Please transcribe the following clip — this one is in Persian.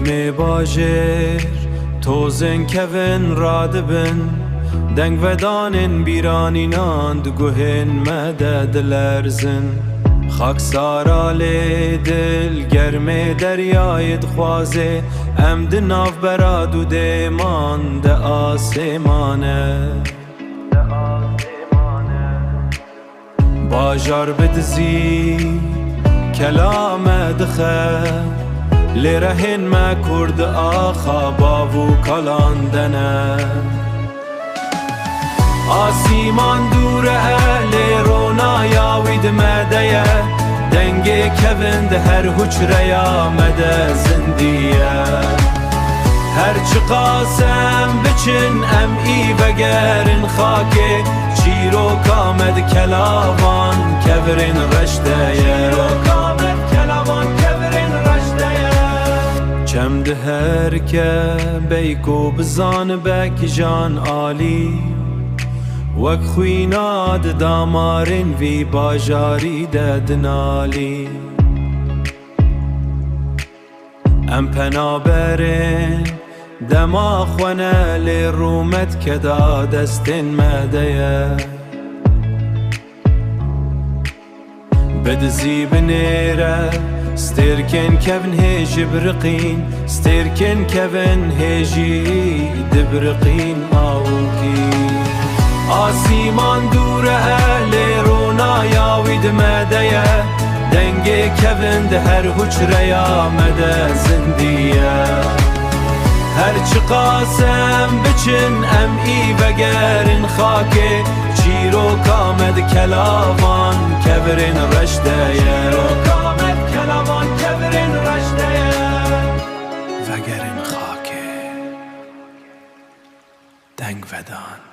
می باجر توزن کون رادبن دنگ و دانن بیرانیناند گوهن مدد لرزن خاک سارالی دل گرم دریاید خوازه امد ناف برادو دیمان ده آسمانه باجار بدزی کلام دخه لرهن ما کرد آخا باو کلاندنه آسیمان دور اهل رونا یاوید مدیه دنگ کبند هر حجره آمده زندیه هرچی قاسم بچن ام ای وگرن خاکه چیرو کامد کلاوان کورن رشته چمد هر که بیکو بزان بک جان آلی وک خویناد دامارن وی باجاری ددنالی ام پنابرن دما خوانه لرومت کدا دستن مدیه بدزی بنیره سترکن کون هیجی برقین سترکن کون هیجی دبرقین آوکی آسیمان دور اهل رونا یاوید مدیه دنگ کون ده هر حجره آمده زندیه هرچی قاسم بچن ام ای وگرن خاکه چیرو کامد کلاوان کورن رشته وگرن خاکه دنگ ودان